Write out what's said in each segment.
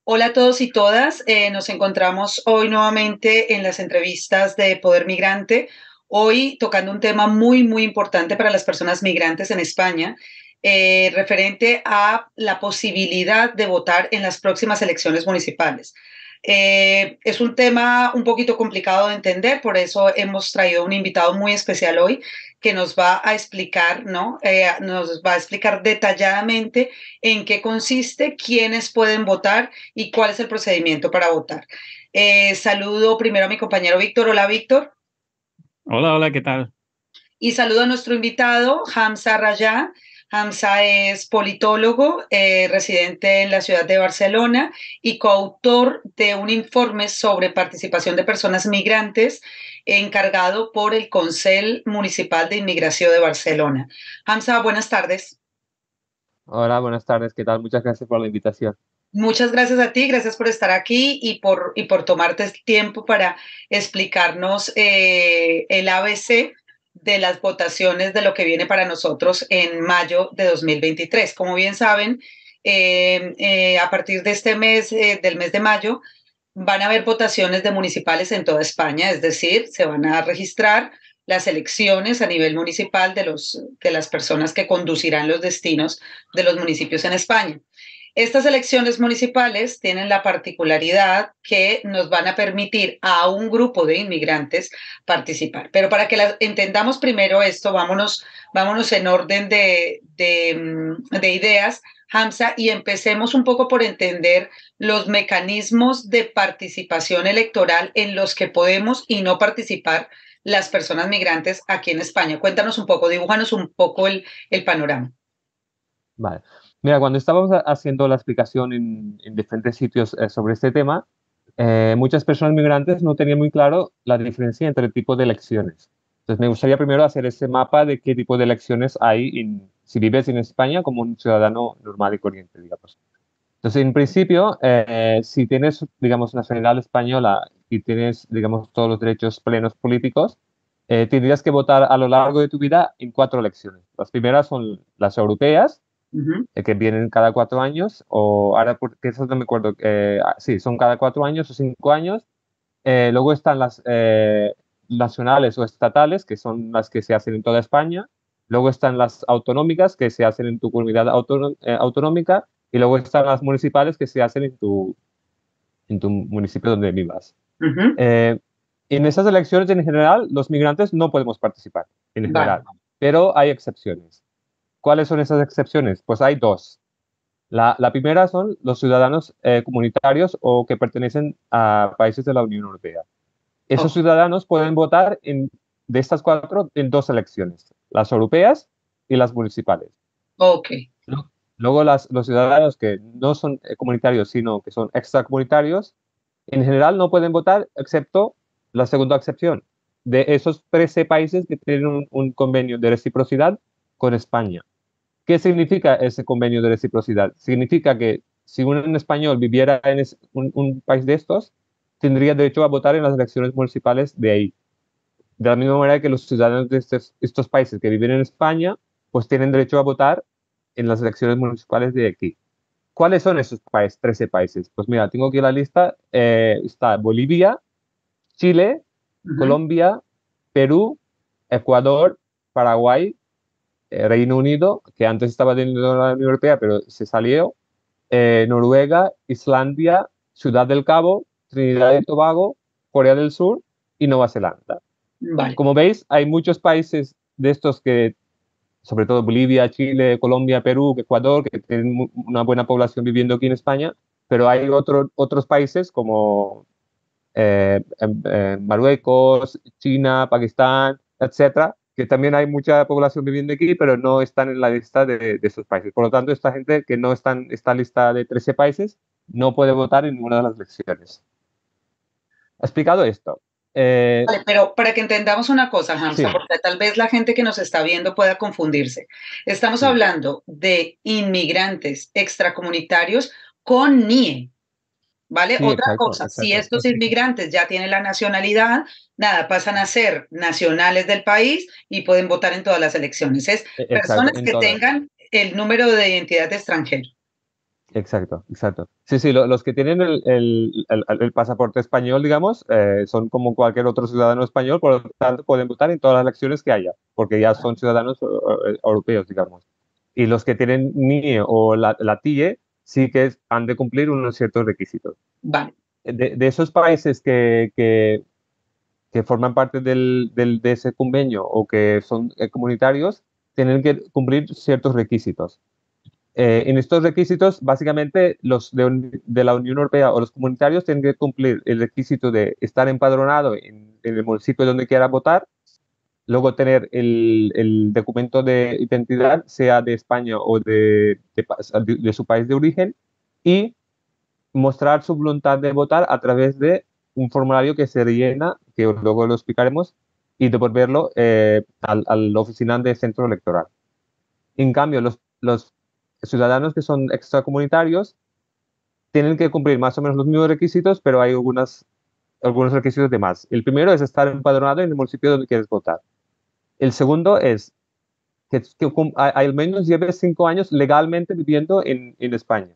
Hola a todos y todas. Nos encontramos hoy nuevamente en las entrevistas de Poder Migrante, hoy tocando un tema muy importante para las personas migrantes en España, referente a la posibilidad de votar en las próximas elecciones municipales. Es un tema un poquito complicado de entender, por eso hemos traído un invitado muy especial hoy que nos va a explicar, ¿no? Nos va a explicar detalladamente en qué consiste, quiénes pueden votar y cuál es el procedimiento para votar. Saludo primero a mi compañero Víctor. Hola, Víctor. Hola, hola, ¿qué tal? Y saludo a nuestro invitado, Hamza Raya. Hamza es politólogo, residente en la ciudad de Barcelona y coautor de un informe sobre participación de personas migrantes encargado por el Consell Municipal de Inmigración de Barcelona. Hamza, buenas tardes. Hola, buenas tardes, ¿qué tal? Muchas gracias por la invitación. Muchas gracias a ti, gracias por estar aquí y por tomarte el tiempo para explicarnos el ABC de las votaciones de lo que viene para nosotros en mayo de 2023. Como bien saben, a partir de este mes, del mes de mayo, van a haber votaciones de municipales en toda España, es decir, se van a registrar las elecciones a nivel municipal de las personas que conducirán los destinos de los municipios en España. Estas elecciones municipales tienen la particularidad que nos van a permitir a un grupo de inmigrantes participar. Pero para que entendamos primero esto, vámonos en orden de ideas, Hamza, y empecemos un poco por entender los mecanismos de participación electoral en los que podemos y no participar las personas migrantes aquí en España. Cuéntanos un poco, dibújanos un poco el panorama. Vale. Mira, cuando estábamos haciendo la explicación en diferentes sitios sobre este tema, muchas personas migrantes no tenían muy claro la diferencia entre el tipo de elecciones. Entonces, me gustaría primero hacer ese mapa de qué tipo de elecciones hay si vives en España como un ciudadano normal y corriente, digamos. Entonces, en principio, si tienes, digamos, nacionalidad española y tienes, digamos, todos los derechos plenos políticos, tendrías que votar a lo largo de tu vida en cuatro elecciones. Las primeras son las europeas, Uh -huh. que vienen cada 4 años, o ahora, porque eso no me acuerdo, sí, son cada 4 años o 5 años. Luego están las nacionales o estatales, que son las que se hacen en toda España. Luego están las autonómicas, que se hacen en tu comunidad autonómica. Y luego están las municipales, que se hacen en tu municipio donde vivas. Uh -huh. Eh, en esas elecciones, en general, los migrantes no podemos participar, en Vale. general. Pero hay excepciones. ¿Cuáles son esas excepciones? Pues hay dos. La primera son los ciudadanos comunitarios o que pertenecen a países de la Unión Europea. Esos Oh, ciudadanos pueden votar de estas cuatro en dos elecciones, las europeas y las municipales. ok. ¿No? Luego los ciudadanos que no son comunitarios, sino que son extracomunitarios, en general no pueden votar excepto la segunda excepción, de esos 13 países que tienen un convenio de reciprocidad con España. ¿Qué significa ese convenio de reciprocidad? Significa que si un español viviera en un país de estos, tendría derecho a votar en las elecciones municipales de ahí. De la misma manera que los ciudadanos de estos países que viven en España, pues tienen derecho a votar en las elecciones municipales de aquí. ¿Cuáles son esos 13 países? Pues mira, tengo aquí la lista. Está Bolivia, Chile, Uh -huh. Colombia, Perú, Ecuador, Paraguay, Reino Unido, que antes estaba dentro de la Unión Europea, pero se salió, Noruega, Islandia, Ciudad del Cabo, Trinidad y Tobago, Corea del Sur y Nueva Zelanda. Vale. Como veis, hay muchos países de estos que, sobre todo Bolivia, Chile, Colombia, Perú, Ecuador, que tienen una buena población viviendo aquí en España, pero hay otros países como Marruecos, China, Pakistán, etcétera, que también hay mucha población viviendo aquí, pero no están en la lista de esos países. Por lo tanto, esta gente que no está en esta lista de 13 países no puede votar en ninguna de las elecciones. Explicado esto, Vale, pero para que entendamos una cosa, Hamza, sí, porque tal vez la gente que nos está viendo pueda confundirse. Estamos sí, hablando de inmigrantes extracomunitarios con NIE, ¿vale? sí, Otra exacto, cosa, si exacto. estos inmigrantes ya tienen la nacionalidad, nada, pasan a ser nacionales del país y pueden votar en todas las elecciones. Es Exacto, personas en que todas. tengan el número de identidad de extranjero. Exacto, exacto. Sí, sí, los que tienen el pasaporte español, digamos, son como cualquier otro ciudadano español, por lo tanto pueden votar en todas las elecciones que haya, porque ya son ciudadanos europeos, digamos. Y los que tienen NIE o la TIE sí que han de cumplir unos ciertos requisitos. Vale. De esos países que forman parte de ese convenio o que son comunitarios, tienen que cumplir ciertos requisitos. En estos requisitos, básicamente, los de la Unión Europea o los comunitarios tienen que cumplir el requisito de estar empadronado en el municipio donde quiera votar, luego tener el documento de identidad, sea de España o de su país de origen, y mostrar su voluntad de votar a través de un formulario que se rellena, que luego lo explicaremos, y devolverlo a la oficina de centro electoral. En cambio, los ciudadanos que son extracomunitarios tienen que cumplir más o menos los mismos requisitos, pero hay algunos requisitos de más. El primero es estar empadronado en el municipio donde quieres votar. El segundo es que al menos lleves 5 años legalmente viviendo en España.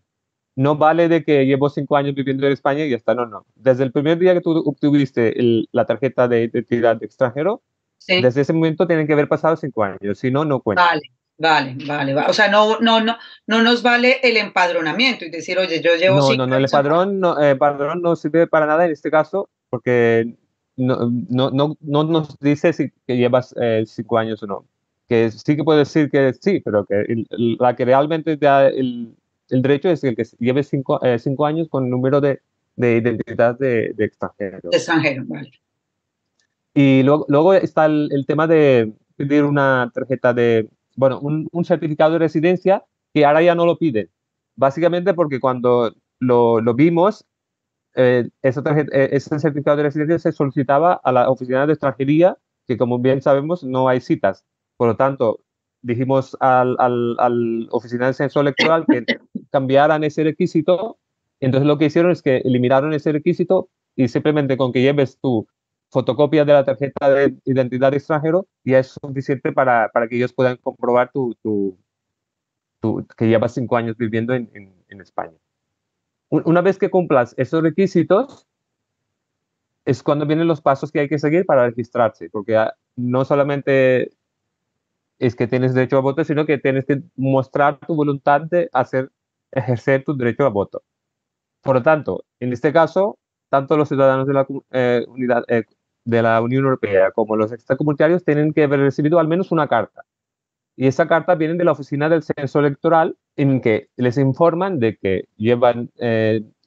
No vale de que llevo 5 años viviendo en España y ya está, no, no. Desde el primer día que tú obtuviste la tarjeta de identidad de extranjero, Sí. desde ese momento tienen que haber pasado 5 años, si no, no cuenta. Vale, vale. O sea, no nos vale el empadronamiento y decir, oye, yo llevo No, cinco no, no, años acá. el padrón no sirve para nada en este caso porque no nos dice si que llevas 5 años o no. Que sí que puede decir que sí, pero que la que realmente da el derecho es el que lleve 5 años con el número de identidad de extranjero. De extranjero, vale. Y luego está el tema de pedir una tarjeta bueno, un certificado de residencia que ahora ya no lo piden. Básicamente porque cuando lo vimos, ese certificado de residencia se solicitaba a la oficina de extranjería, que como bien sabemos no hay citas. Por lo tanto, dijimos al oficina de censo electoral que cambiaran ese requisito. Entonces lo que hicieron es que eliminaron ese requisito y simplemente con que lleves tu fotocopia de la tarjeta de identidad de extranjero ya es suficiente para que ellos puedan comprobar que llevas 5 años viviendo en España. Una vez que cumplas esos requisitos, es cuando vienen los pasos que hay que seguir para registrarse, porque no solamente es que tienes derecho a voto, sino que tienes que mostrar tu voluntad de ejercer tu derecho a voto. Por lo tanto, en este caso, tanto los ciudadanos de la Unión Europea como los extracomunitarios tienen que haber recibido al menos una carta. Y esa carta viene de la oficina del censo electoral en que les informan de que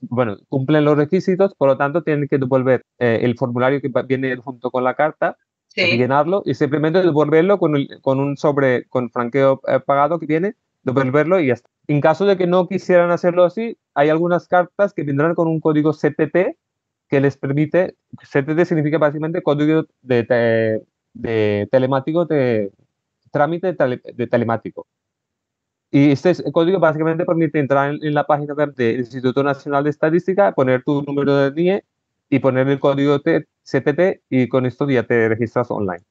bueno, cumplen los requisitos, por lo tanto tienen que devolver el formulario que viene junto con la carta, Sí, rellenarlo y simplemente devolverlo con un sobre con franqueo pagado que viene, devolverlo y ya está. En caso de que no quisieran hacerlo así, hay algunas cartas que vendrán con un código CTT que les permite, CTT significa básicamente código de telemático de trámite de telemático. Y este código básicamente permite entrar en la página web del Instituto Nacional de Estadística, poner tu número de NIE y poner el código CTT y con esto ya te registras online.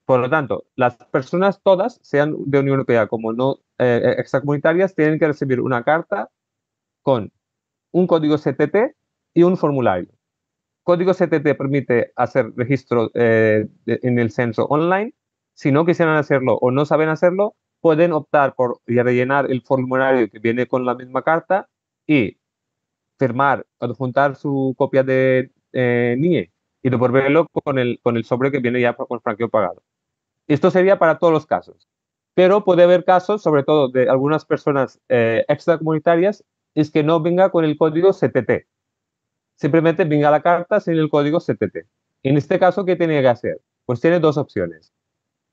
Por lo tanto, las personas todas, sean de Unión Europea como no extracomunitarias, tienen que recibir una carta con un código CTT y un formulario. Código CTT permite hacer registro en el censo online. Si no quisieran hacerlo o no saben hacerlo, pueden optar por rellenar el formulario que viene con la misma carta y firmar, adjuntar su copia de NIE y devolverlo con el sobre que viene ya con franqueo pagado. Esto sería para todos los casos. Pero puede haber casos, sobre todo de algunas personas extracomunitarias, es que no venga con el código CTT. Simplemente venga la carta sin el código CTT. En este caso, ¿qué tiene que hacer? Pues tiene dos opciones.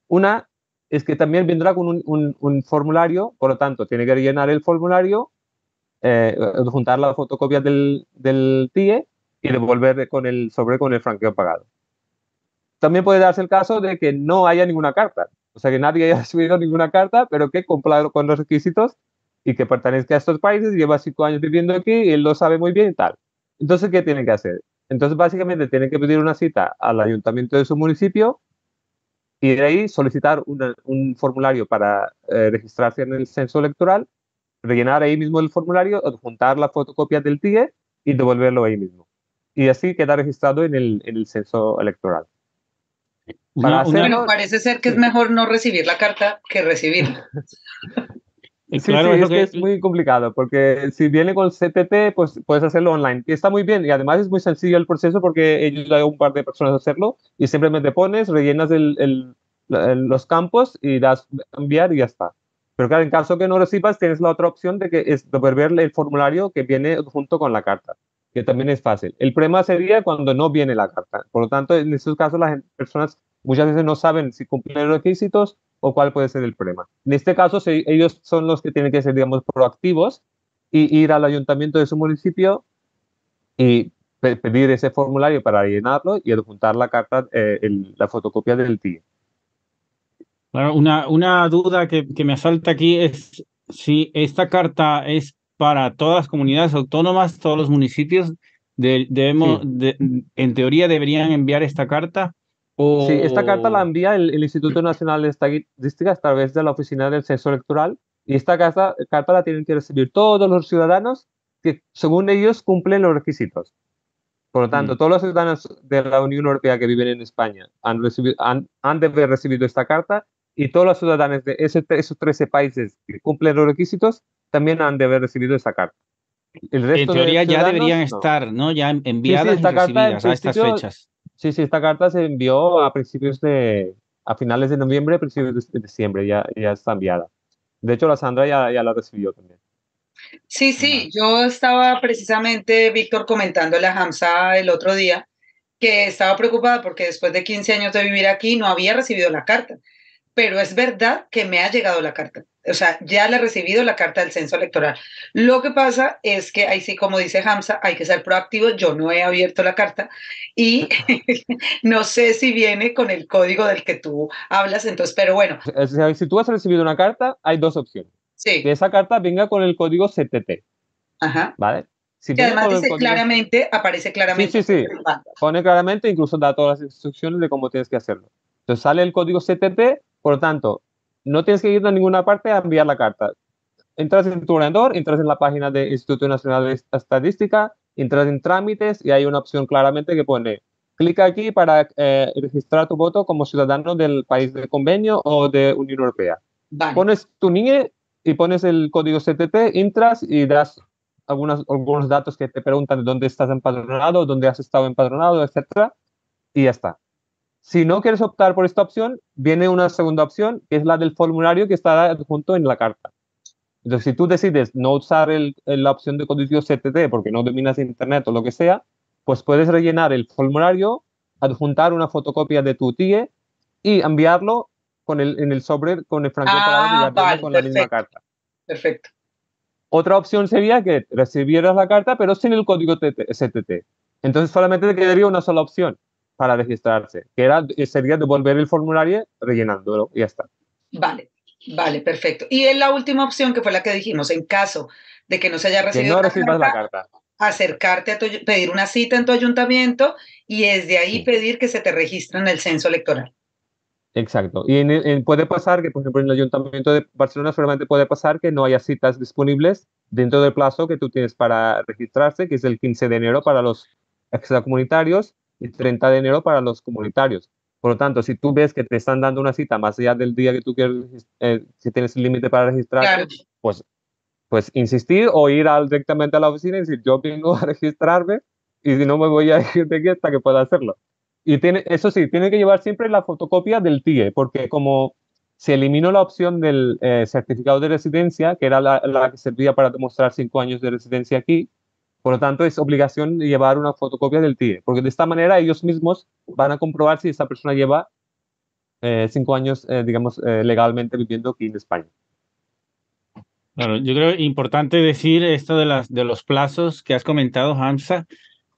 Una es que también vendrá con un formulario, por lo tanto, tiene que rellenar el formulario, juntar la fotocopia del TIE y devolver con el sobre con el franqueo pagado. También puede darse el caso de que no haya ninguna carta, o sea, que nadie haya recibido ninguna carta, pero que cumpla con los requisitos y que pertenezca a estos países, lleva 5 años viviendo aquí y él lo sabe muy bien y tal. Entonces, ¿qué tiene que hacer? Entonces, básicamente, tiene que pedir una cita al ayuntamiento de su municipio y de ahí solicitar un formulario para registrarse en el censo electoral rellenar ahí mismo el formulario, adjuntar la fotocopia del TIE y devolverlo ahí mismo. Y así queda registrado en el censo electoral. Para Bueno, hacerlo, parece ser que es sí. mejor no recibir la carta que recibirla. Sí, Claro, sí, es lo es que que... es muy complicado, porque si viene con CTT, pues puedes hacerlo online. Y está muy bien, y además es muy sencillo el proceso porque ayuda a un par de personas a hacerlo, y simplemente pones, rellenas los campos y das enviar y ya está. Pero claro, en caso que no recibas, tienes la otra opción de que es devolver el formulario que viene junto con la carta, que también es fácil. El problema sería cuando no viene la carta. Por lo tanto, en estos casos las personas muchas veces no saben si cumplen los requisitos o cuál puede ser el problema. En este caso, ellos son los que tienen que ser, digamos, proactivos y ir al ayuntamiento de su municipio y pedir ese formulario para llenarlo y adjuntar la carta, la fotocopia del TIE. Claro, una duda que me asalta aquí es si esta carta es para todas las comunidades autónomas, todos los municipios, debemos, Sí. en teoría deberían enviar esta carta Sí, esta carta la o... envía el Instituto Nacional de Estadística a través de la Oficina del Censo Electoral y esta carta la tienen que recibir todos los ciudadanos que, según ellos, cumplen los requisitos. Por lo tanto, todos los ciudadanos de la Unión Europea que viven en España han de haber recibido esta carta y todos los ciudadanos de esos 13 países que cumplen los requisitos también han de haber recibido esta carta. El En resto de teoría ya deberían ciudadanos, no. estar, ¿no? Ya Sí, sí, enviadas y esta carta en recibidas a estas principio, fechas. sí, sí, esta carta se envió a finales de noviembre, principios de diciembre, ya está enviada. De hecho, la Sandra ya la recibió también. Sí, Vale. sí, yo estaba precisamente, Víctor, comentándole a Hamza el otro día que estaba preocupada porque después de 15 años de vivir aquí no había recibido la carta, pero es verdad que me ha llegado la carta. O sea, ya le he recibido la carta del censo electoral. Lo que pasa es que ahí sí, como dice Hamza, hay que ser proactivo. Yo no he abierto la carta y no sé si viene con el código del que tú hablas, entonces, pero bueno, O sea, si tú has recibido una carta, hay dos opciones. Que sí, esa carta venga con el código CTT, ajá. ¿vale? Si Que viene además con el dice código, claramente, aparece sí, claramente sí, sí, pone claramente, incluso da todas las instrucciones de cómo tienes que hacerlo. Entonces sale el código CTT, por lo tanto, no tienes que ir a ninguna parte a enviar la carta. Entras en tu ordenador, entras en la página del Instituto Nacional de Estadística, entras en trámites y hay una opción claramente que pone, clica aquí para registrar tu voto como ciudadano del país de convenio o de Unión Europea. Vale. Pones tu NIE y pones el código CTT, entras y das algunos datos que te preguntan dónde estás empadronado, dónde has estado empadronado, etcétera, y ya está. Si no quieres optar por esta opción, viene una segunda opción, que es la del formulario que está adjunto en la carta. Entonces, si tú decides no usar la opción de código CTT porque no dominas Internet o lo que sea, pues puedes rellenar el formulario, adjuntar una fotocopia de tu TIE y enviarlo en el sobre con el francoparado que ya viene Vale, con la misma perfecto, carta. perfecto. Otra opción sería que recibieras la carta, pero sin el código CTT. Entonces, solamente te quedaría una sola opción para registrarse, sería devolver el formulario rellenándolo y ya está. Vale, vale, perfecto. Y en la última opción, que fue la que dijimos, en caso de que no se haya Que recibido no la recibas la carta, carta. acercarte a pedir una cita en tu ayuntamiento y desde ahí Sí. pedir que se te registre en el censo electoral. Exacto. Y puede pasar que, por ejemplo, en el Ayuntamiento de Barcelona solamente puede pasar que no haya citas disponibles dentro del plazo que tú tienes para registrarse, que es el 15 de enero para los extracomunitarios y 30 de enero para los comunitarios. Por lo tanto, si tú ves que te están dando una cita más allá del día que tú quieres, si tienes el límite para Claro. registrarte, pues insistir o ir directamente a la oficina y decir, yo vengo a registrarme y si no me voy a ir de aquí hasta que pueda hacerlo. Y eso sí, tiene que llevar siempre la fotocopia del TIE, porque como se eliminó la opción del certificado de residencia, que era la que servía para demostrar 5 años de residencia aquí, por lo tanto es obligación llevar una fotocopia del TIE, porque de esta manera ellos mismos van a comprobar si esa persona lleva 5 años, digamos, legalmente viviendo aquí en España. Claro, yo creo importante decir esto de los plazos que has comentado, Hamza,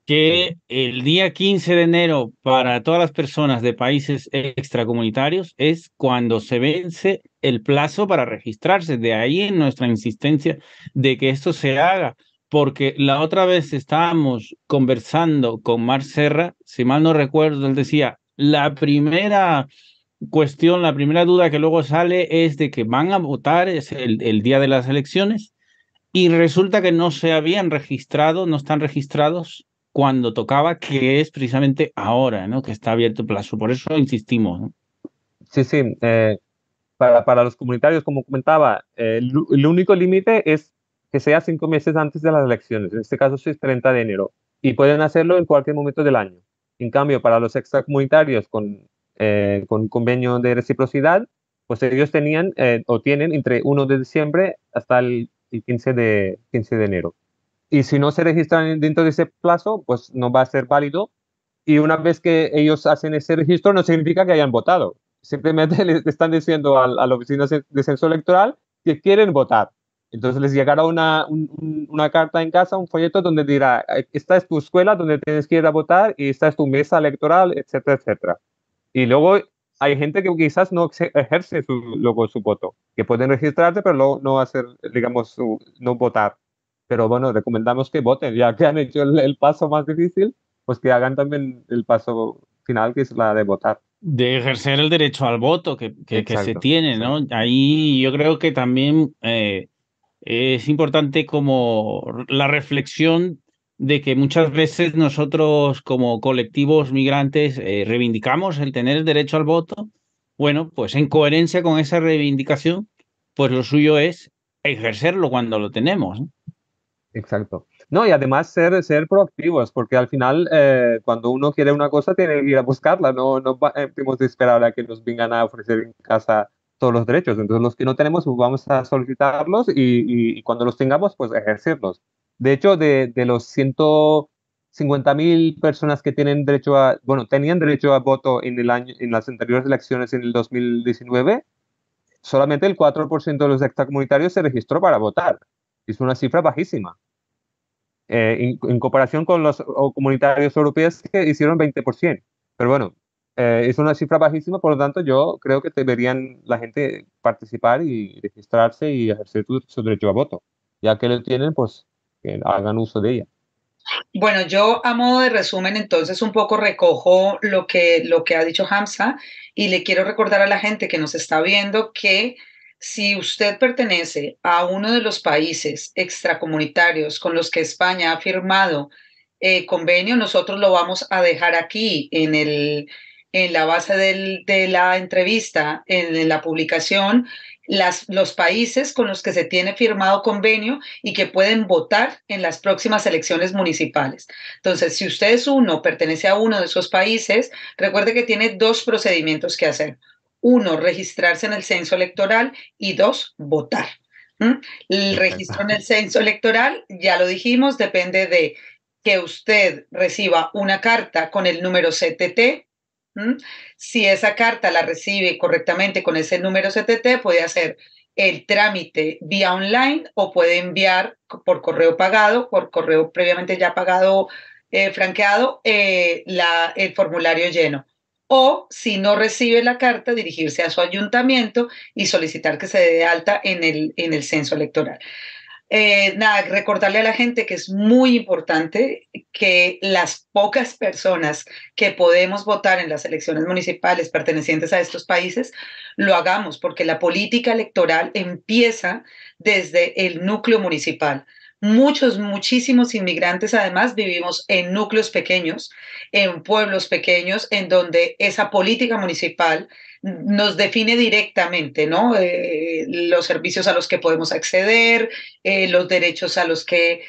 que el día 15 de enero para todas las personas de países extracomunitarios es cuando se vence el plazo para registrarse. De ahí en nuestra insistencia de que esto se haga, porque la otra vez estábamos conversando con Marc Serra, si mal no recuerdo, él decía, la primera cuestión, la primera duda que luego sale es de que van a votar es el día de las elecciones y resulta que no se habían registrado, no están registrados cuando tocaba, que es precisamente ahora, ¿no? Que está abierto el plazo. Por eso insistimos, ¿no? Sí, sí. Para los comunitarios, como comentaba, el único límite es que sea 5 meses antes de las elecciones. En este caso sí es 30 de enero. Y pueden hacerlo en cualquier momento del año. En cambio, para los extracomunitarios con convenio de reciprocidad, pues ellos tenían o tienen entre 1 de diciembre hasta el 15 de enero. Y si no se registran dentro de ese plazo, pues no va a ser válido. Y una vez que ellos hacen ese registro, no significa que hayan votado. Simplemente les están diciendo a la oficina de censo electoral que quieren votar. Entonces les llegará una carta en casa, un folleto donde dirá, esta es tu escuela donde tienes que ir a votar y esta es tu mesa electoral, etcétera, etcétera. Y luego hay gente que quizás no ejerce luego su voto, que pueden registrarse, pero luego no hacer, digamos, no votar. Pero bueno, recomendamos que voten, ya que han hecho el paso más difícil, pues que hagan también el paso final, que es la de votar. De ejercer el derecho al voto que se Exacto, tiene, ¿no? exacto. Ahí yo creo que también es importante como la reflexión de que muchas veces nosotros como colectivos migrantes reivindicamos el tener el derecho al voto. Bueno, pues en coherencia con esa reivindicación, pues lo suyo es ejercerlo cuando lo tenemos, ¿no? Exacto. No, y además ser proactivos, porque al final, cuando uno quiere una cosa, tiene que ir a buscarla, no tenemos que esperar a que nos vengan a ofrecer en casa todos los derechos. Entonces, los que no tenemos, pues vamos a solicitarlos y cuando los tengamos, pues ejercerlos. De hecho, de los 150.000 personas que tienen derecho bueno, tenían derecho a voto en el año, en las anteriores elecciones en el 2019, solamente el 4% de los extracomunitarios se registró para votar. Es una cifra bajísima en comparación con los comunitarios europeos que hicieron 20%. Pero bueno, es una cifra bajísima, por lo tanto yo creo que deberían la gente participar y registrarse y ejercer su derecho a voto. Ya que lo tienen, pues que hagan uso de ella. Bueno, yo a modo de resumen, entonces un poco recojo lo que ha dicho Hamza y le quiero recordar a la gente que nos está viendo que si usted pertenece a uno de los países extracomunitarios con los que España ha firmado convenio, nosotros lo vamos a dejar aquí en la base de la entrevista, en la publicación, los países con los que se tiene firmado convenio y que pueden votar en las próximas elecciones municipales. Entonces, si usted pertenece a uno de esos países, recuerde que tiene dos procedimientos que hacer. Uno, registrarse en el censo electoral y dos, votar. El Exacto. registro en el censo electoral, ya lo dijimos, depende de que usted reciba una carta con el número CTT. Si esa carta la recibe correctamente con ese número CTT, puede hacer el trámite vía online o puede enviar por correo pagado, por correo previamente ya pagado, franqueado, el formulario lleno. O si no recibe la carta, dirigirse a su ayuntamiento y solicitar que se dé de alta en el censo electoral. Nada, recordarle a la gente que es muy importante que las pocas personas que podemos votar en las elecciones municipales pertenecientes a estos países lo hagamos, porque la política electoral empieza desde el núcleo municipal. Muchísimos inmigrantes además vivimos en núcleos pequeños, en pueblos pequeños, en donde esa política municipal nos define directamente, ¿no? Los servicios a los que podemos acceder, los derechos a los que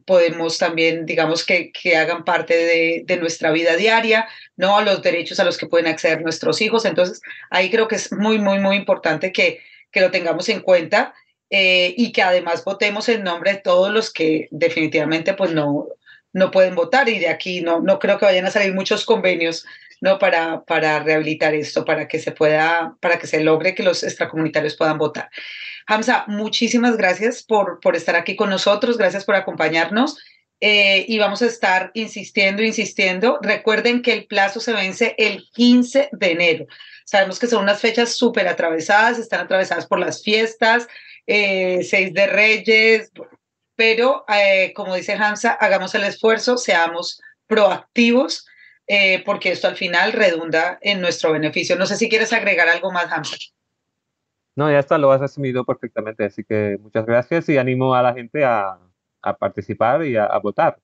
podemos también, digamos, que hagan parte de nuestra vida diaria, ¿no? Los derechos a los que pueden acceder nuestros hijos. Entonces, ahí creo que es muy importante que lo tengamos en cuenta y que además votemos en nombre de todos los que definitivamente pues no pueden votar y de aquí no creo que vayan a salir muchos convenios, ¿no? Para rehabilitar esto, para que se logre que los extracomunitarios puedan votar. Hamza, muchísimas gracias por estar aquí con nosotros, gracias por acompañarnos y vamos a estar insistiendo. Recuerden que el plazo se vence el 15 de enero. Sabemos que son unas fechas súper atravesadas, están atravesadas por las fiestas, 6 de Reyes, pero como dice Hamza, hagamos el esfuerzo, seamos proactivos, porque esto al final redunda en nuestro beneficio. No sé si quieres agregar algo más, Hamza. No, ya está, lo has asumido perfectamente, así que muchas gracias y animo a la gente a participar y a votar.